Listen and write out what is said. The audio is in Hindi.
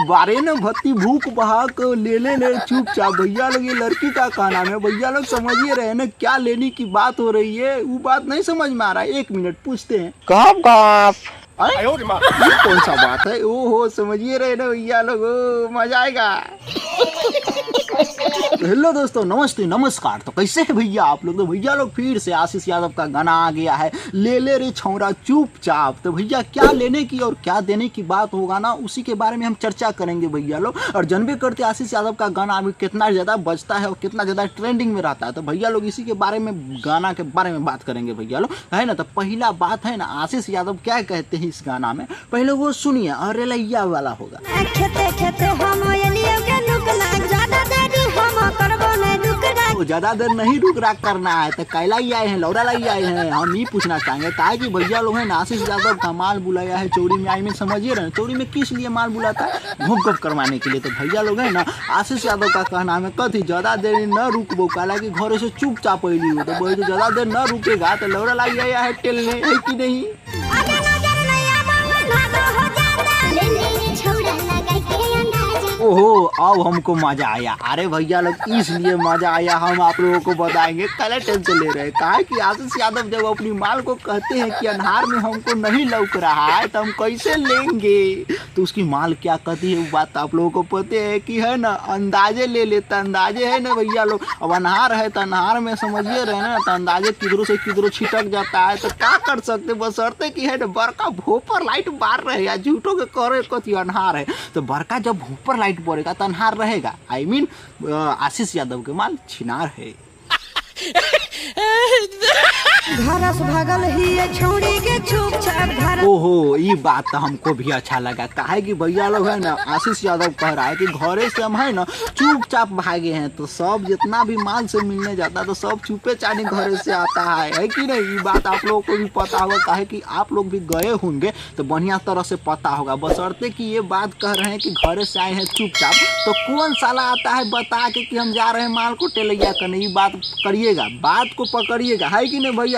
बारे न भत्ती भूख बहा को ले चुपचाप। भैया लोग ये लड़की का नाम है, भैया लोग समझिए रहे ना क्या लेने की बात हो रही है, वो बात नहीं समझ में आ रहा है। 1 मिनट पूछते हैं। ये कौन सा बात है? ओहो समझिए रहे ना भैया लोग, मजा आएगा। तो हेलो दोस्तों, नमस्ते नमस्कार। तो कैसे है भैया आप लोग? तो भैया लोग फिर से आशीष यादव का गाना आ गया है, ले रे छौरा चुपचाप। तो भैया क्या लेने की और क्या देने की बात होगा ना, उसी के बारे में हम चर्चा करेंगे भैया लोग। और जानबे करते आशीष यादव का गाना अभी कितना ज़्यादा बजता है और कितना ज़्यादा ट्रेंडिंग में रहता है। तो भैया लोग इसी के बारे में, गाना के बारे में बात करेंगे भैया लोग, है ना। तो पहला बात है ना, आशीष यादव क्या कहते हैं इस गाना में, पहले वो सुनिए। अरे लैया वाला होगा, ज्यादा देर नहीं रुक रहा करना है। तो कैला ही आए हैं, लौड़ा लाई आए हैं। हम ही पूछना चाहेंगे कहा कि भैया लोग है ना, आशीष यादव का माल बुलाया है चोरी में। आई में समझिए रहे, चोरी में किस लिए माल बुलाता है? घूम घूम करवाने के लिए। तो भैया लोग है ना, आशीष यादव का कहना है कथी ज्यादा देर न रुकबो, काला कि घर से चुपचाप अली हो। तो बोले ज्यादा देर न रुकेगा तो लौड़ा लाई आया है टेलने, है कि नहीं? ओहो अब हमको मजा आया। अरे भैया लोग इसलिए मजा आया, हम आप लोगों को बताएंगे। कल टेंशन ले रहे हैं कहा कि आशीष यादव जब अपनी माल को कहते हैं कि अंधार में हमको नहीं लौक रहा है तो हम कैसे लेंगे, तो उसकी माल क्या कहती है वो बात आप लोगों को पता है कि है ना, अंदाजे ले लेता। अंदाजे है ना भैया लोग, अब अनहार है तो अनहार में समझिए रहे ना, तो अंदाजे किधरों से किधरों छिटक जाता है। तो क्या कर सकते, बशर्ते कि है ना बड़का भोपर लाइट मार रहे या झूठों के करे कथी अनहार है। तो बड़का जब भोपर लाइट पड़ेगा तो अन्हार रहेगा। आई मीन आशीष यादव के माल छिनार है। ओहो ये बात तो हमको भी अच्छा लगा। काहे कि भैया लोग है ना, आशीष यादव कह रहा है कि घरे से हम है ना चुपचाप भागे हैं। तो सब जितना भी माल से मिलने जाता है तो सब चुपे चाने घरे से आता है कि नहीं? ये बात आप लोगों को भी पता होगा, काहे कि आप लोग भी गए होंगे तो बढ़िया तरह से पता होगा। बशर्ते कि ये बात कह रहे हैं कि घरे से आए हैं चुपचाप, तो कौन साला आता है बता के कि हम जा रहे हैं माल को टेलैया करने? ये बात करिएगा, बात को पकड़िएगा, है कि नहीं भैया?